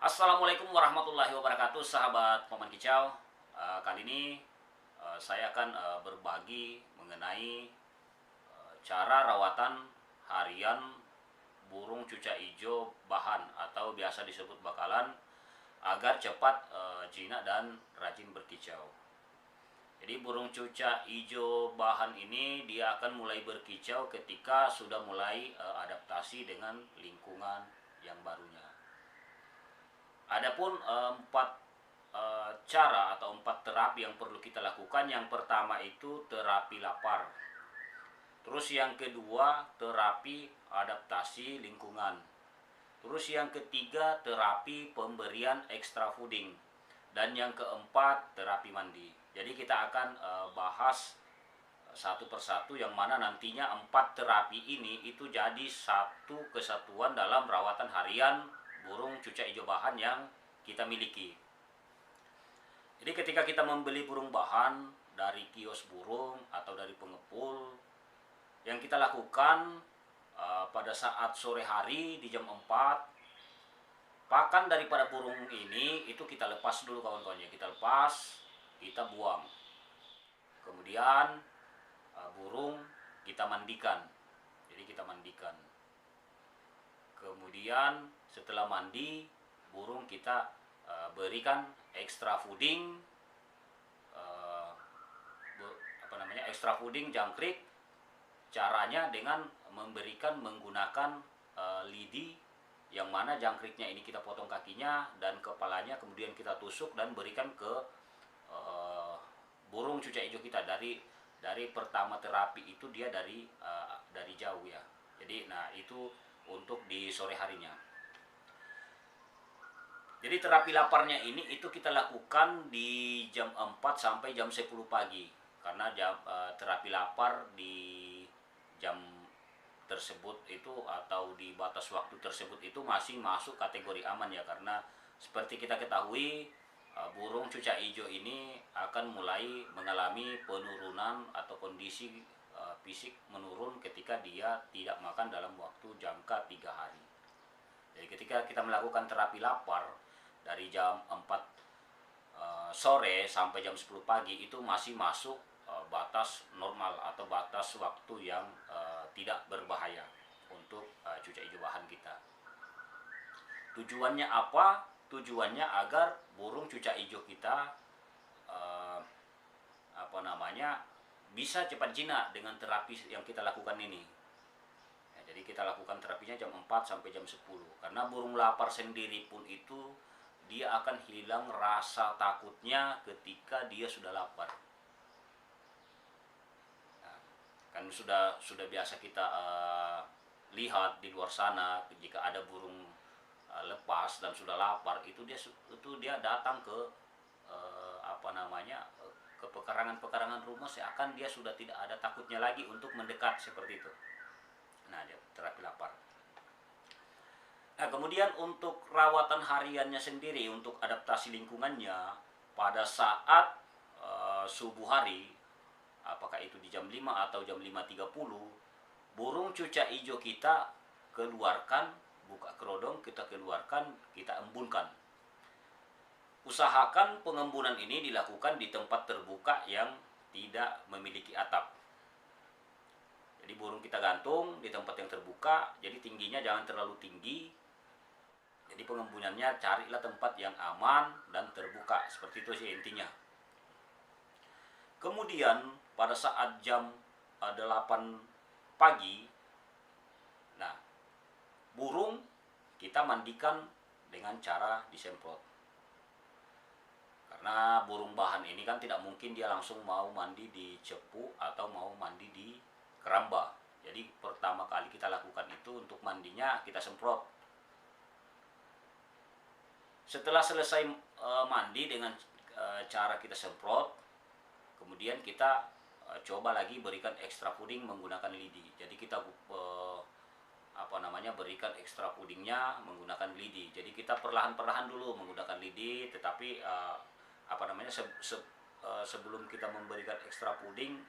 Assalamualaikum warahmatullahi wabarakatuh, sahabat Paman Kicau. Kali ini saya akan berbagi mengenai cara rawatan harian burung cuca hijau bahan atau biasa disebut bakalan agar cepat jinak dan rajin berkicau. Jadi burung cuca hijau bahan ini dia akan mulai berkicau ketika sudah mulai adaptasi dengan lingkungan yang barunya. Adapun empat cara atau empat terapi yang perlu kita lakukan. Yang pertama itu terapi lapar. Terus yang kedua terapi adaptasi lingkungan. Terus yang ketiga terapi pemberian extra fooding. Dan yang keempat terapi mandi. Jadi kita akan bahas satu persatu yang mana nantinya empat terapi ini itu jadi satu kesatuan dalam rawatan harian burung cuca hijau bahan yang kita miliki. Jadi ketika kita membeli burung bahan dari kios burung atau dari pengepul, yang kita lakukan pada saat sore hari di jam 4, pakan daripada burung ini itu kita lepas dulu kawan-kawannya. Kita lepas, kita buang. Kemudian burung kita mandikan. Jadi kita mandikan. Kemudian setelah mandi, burung kita berikan extra fooding, extra fooding jangkrik. Caranya dengan menggunakan lidi, yang mana jangkriknya ini kita potong kakinya dan kepalanya, kemudian kita tusuk dan berikan ke burung cuca hijau kita. Dari pertama terapi itu dia dari jauh ya. Jadi itu untuk di sore harinya. Jadi terapi laparnya ini itu kita lakukan di jam 4 sampai jam 10 pagi. Karena terapi lapar di jam tersebut itu atau di batas waktu tersebut itu masih masuk kategori aman ya. Karena seperti kita ketahui, burung cuca hijau ini akan mulai mengalami penurunan atau kondisi fisik menurun ketika dia tidak makan dalam waktu jangka 3 hari. Jadi ketika kita melakukan terapi lapar dari jam 4 sore sampai jam 10 pagi itu masih masuk batas normal atau batas waktu yang tidak berbahaya untuk cuca hijau bahan kita. Tujuannya apa? Tujuannya agar burung cuca hijau kita bisa cepat jinak dengan terapi yang kita lakukan ini. Jadi kita lakukan terapinya jam 4 sampai jam 10. Karena burung lapar sendiri pun itu dia akan hilang rasa takutnya ketika dia sudah lapar. Nah, kan sudah biasa kita lihat di luar sana, jika ada burung lepas dan sudah lapar itu dia datang ke ke pekarangan rumah, seakan dia sudah tidak ada takutnya lagi untuk mendekat seperti itu. Nah, dia terapi lapar. Nah, kemudian untuk rawatan hariannya sendiri, untuk adaptasi lingkungannya pada saat subuh hari, apakah itu di jam 5 atau jam 5.30, burung cuca hijau kita keluarkan, buka kerodong, kita keluarkan, kita embunkan. Usahakan pengembunan ini dilakukan di tempat terbuka yang tidak memiliki atap. Jadi burung kita gantung di tempat yang terbuka, jadi tingginya jangan terlalu tinggi. Jadi pengembunannya carilah tempat yang aman dan terbuka, seperti itu sih intinya. Kemudian pada saat jam 8 pagi, nah burung kita mandikan dengan cara disemprot. Karena burung bahan ini kan tidak mungkin dia langsung mau mandi di cepu atau mau mandi di keramba. Jadi pertama kali kita lakukan itu untuk mandinya kita semprot. Setelah selesai mandi dengan cara kita semprot, kemudian kita coba lagi berikan extra fooding menggunakan lidi. Jadi kita berikan extra foodingnya menggunakan lidi. Jadi kita perlahan-perlahan dulu menggunakan lidi, tetapi sebelum kita memberikan extra fooding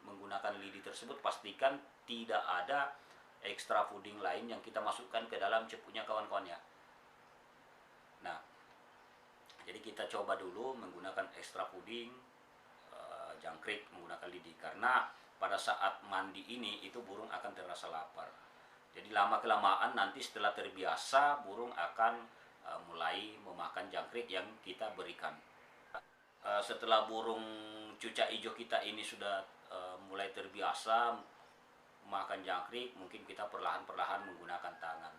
menggunakan lidi tersebut, pastikan tidak ada extra fooding lain yang kita masukkan ke dalam cepunya kawan-kawannya. Nah, jadi kita coba dulu menggunakan ekstra puding, jangkrik, menggunakan lidi, karena pada saat mandi ini itu burung akan terasa lapar. Jadi lama kelamaan nanti setelah terbiasa burung akan mulai memakan jangkrik yang kita berikan. Setelah burung cucak hijau kita ini sudah mulai terbiasa makan jangkrik, mungkin kita perlahan-perlahan menggunakan tangan.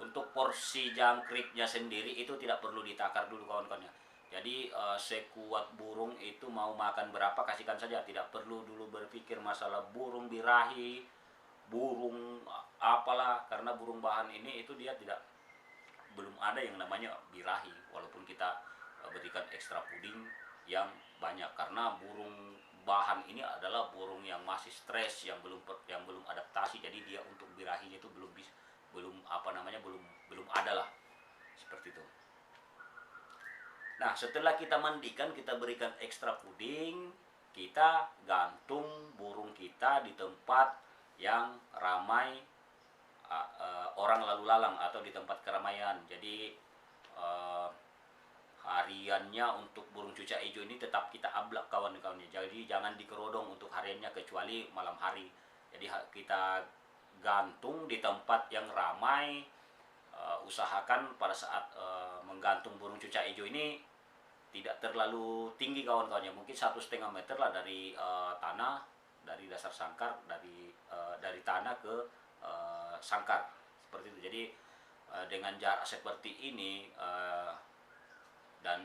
Untuk porsi jangkriknya sendiri itu tidak perlu ditakar dulu kawan-kawannya. Jadi sekuat burung itu mau makan berapa kasihkan saja, tidak perlu dulu berpikir masalah burung birahi, burung apalah, karena burung bahan ini itu dia tidak, belum ada yang namanya birahi walaupun kita berikan ekstra puding yang banyak, karena burung bahan ini adalah burung yang masih stres, yang belum adaptasi, jadi dia untuk birahinya itu belum ada lah, seperti itu. Nah, setelah kita mandikan, kita berikan ekstra puding, kita gantung burung kita di tempat yang ramai orang lalu lalang atau di tempat keramaian. Jadi hariannya untuk burung cucak hijau ini tetap kita ablak kawan-kawannya. Jadi jangan dikerodong untuk hariannya kecuali malam hari. Jadi kita gantung di tempat yang ramai. Usahakan pada saat menggantung burung cucak hijau ini tidak terlalu tinggi kawan-kawannya, mungkin 1,5 meter lah dari tanah, dari dasar sangkar, dari tanah ke sangkar, seperti itu. Jadi dengan jarak seperti ini dan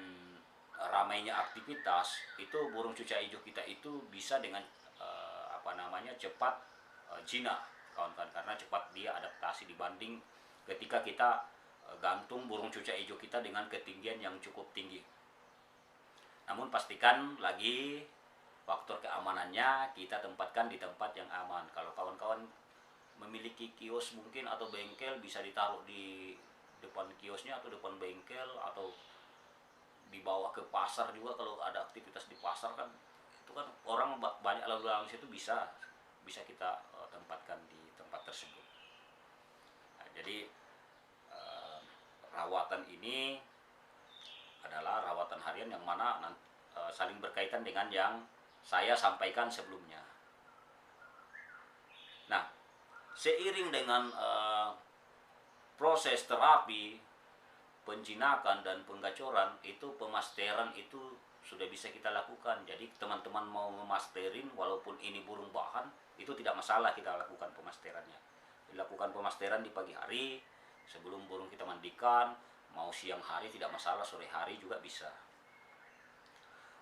ramainya aktivitas, itu burung cucak hijau kita itu bisa dengan cepat jinak kawan-kawan, karena cepat dia adaptasi dibanding ketika kita gantung burung cucak hijau kita dengan ketinggian yang cukup tinggi. Namun pastikan lagi faktor keamanannya kita tempatkan di tempat yang aman. Kalau kawan-kawan memiliki kios mungkin atau bengkel, bisa ditaruh di depan kiosnya atau depan bengkel, atau dibawa ke pasar juga. Kalau ada aktivitas di pasar kan, itu kan orang banyak lalu lalang situ, bisa kita tempatkan di tempat tersebut. Nah, jadi rawatan ini adalah rawatan harian yang mana saling berkaitan dengan yang saya sampaikan sebelumnya. Nah, seiring dengan proses terapi penjinakan dan penggacoran, itu pemasteran itu sudah bisa kita lakukan. Jadi teman-teman mau memasterin walaupun ini burung bahan, itu tidak masalah kita lakukan pemasterannya. Dilakukan pemasteran di pagi hari sebelum burung kita mandikan, mau siang hari tidak masalah, sore hari juga bisa.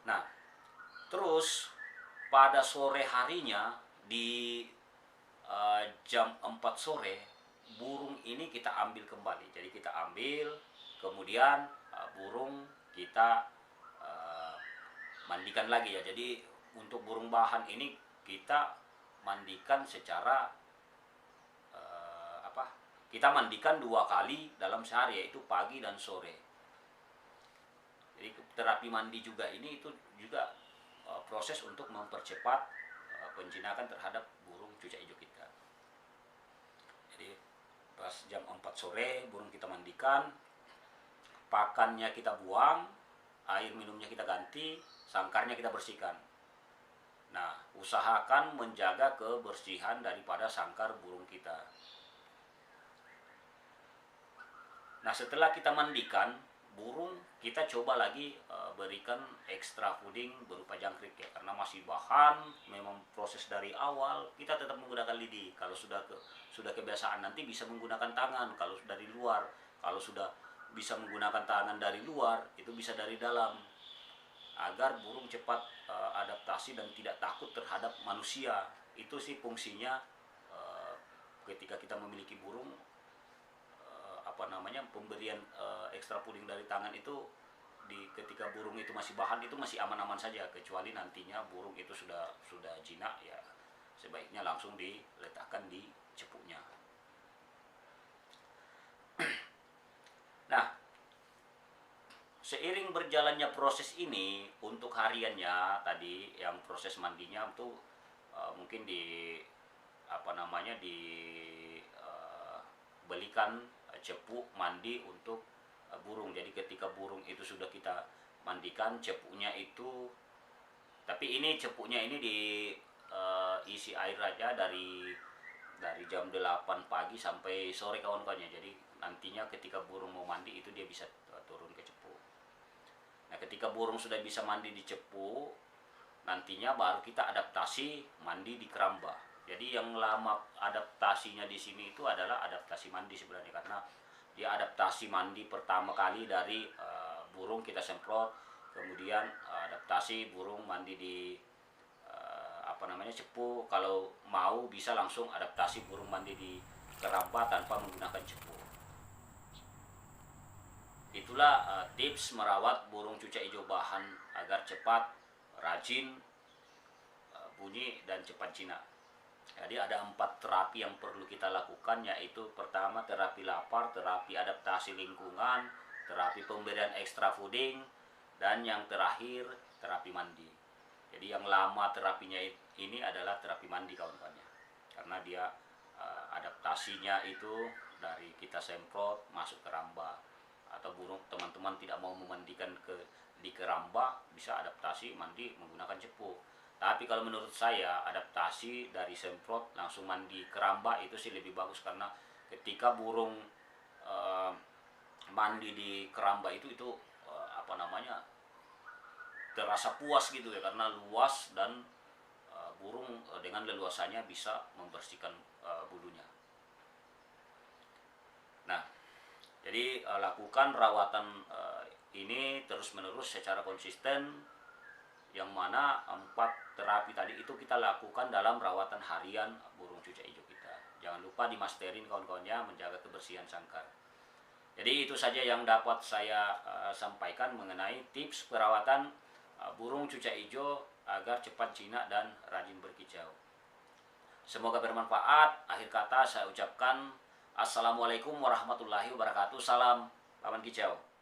Nah, terus pada sore harinya di jam 4 sore burung ini kita ambil kembali. Jadi kita ambil, kemudian burung kita mandikan lagi ya. Jadi untuk burung bahan ini kita mandikan secara kita mandikan 2 kali dalam sehari, yaitu pagi dan sore. Jadi terapi mandi juga ini itu juga proses untuk mempercepat penjinakan terhadap burung cucak hijau kita. Jadi pas jam 4 sore burung kita mandikan, pakannya kita buang, air minumnya kita ganti, sangkarnya kita bersihkan. Nah, usahakan menjaga kebersihan daripada sangkar burung kita. Nah, setelah kita mandikan burung, kita coba lagi berikan ekstra puding berupa jangkrik ya, karena masih bahan, memang proses dari awal kita tetap menggunakan lidi. Kalau sudah kebiasaan nanti bisa menggunakan tangan kalau dari luar. Kalau sudah bisa menggunakan tangan dari luar, itu bisa dari dalam, agar burung cepat adaptasi dan tidak takut terhadap manusia. Itu sih fungsinya ketika kita memiliki burung, pemberian ekstra puding dari tangan itu ketika burung itu masih bahan, itu masih aman-aman saja, kecuali nantinya burung itu sudah jinak ya, sebaiknya langsung diletakkan di cepuknya. Nah, seiring berjalannya proses ini, untuk hariannya tadi yang proses mandinya itu mungkin belikan cepuk mandi untuk burung. Jadi ketika burung itu sudah kita mandikan, cepuknya itu, tapi ini cepuknya ini di isi air aja dari jam 8 pagi sampai sore kawan-kawannya. Jadi nantinya ketika burung mau mandi itu dia bisa turun ke cepu. Nah, ketika burung sudah bisa mandi di cepu, nantinya baru kita adaptasi mandi di keramba. Jadi yang lama adaptasinya di sini itu adalah adaptasi mandi sebenarnya, karena dia adaptasi mandi pertama kali dari burung kita semprot, kemudian adaptasi burung mandi di cepu. Kalau mau bisa langsung adaptasi burung mandi di keramba tanpa menggunakan cepu. Itulah tips merawat burung cucak hijau bahan agar cepat, rajin, bunyi, dan cepat jinak. Jadi ada 4 terapi yang perlu kita lakukan, yaitu pertama terapi lapar, terapi adaptasi lingkungan, terapi pemberian extra fooding, dan yang terakhir terapi mandi. Jadi yang lama terapinya ini adalah terapi mandi kawan-kawannya, karena dia adaptasinya itu dari kita semprot masuk keramba, atau burung teman-teman tidak mau memandikan di keramba, bisa adaptasi mandi menggunakan cepu. Tapi kalau menurut saya adaptasi dari semprot langsung mandi keramba itu sih lebih bagus, karena ketika burung mandi di keramba itu terasa puas gitu ya, karena luas dan burung dengan leluasannya bisa membersihkan bulunya. Nah, jadi lakukan rawatan ini terus-menerus secara konsisten, yang mana 4 terapi tadi itu kita lakukan dalam rawatan harian burung cucak hijau kita. Jangan lupa dimasterin kawan-kawannya, menjaga kebersihan sangkar. Jadi itu saja yang dapat saya sampaikan mengenai tips perawatan burung cucak hijau agar cepat jinak dan rajin berkicau. Semoga bermanfaat. Akhir kata saya ucapkan Assalamualaikum warahmatullahi wabarakatuh. Salam Paman Kicau.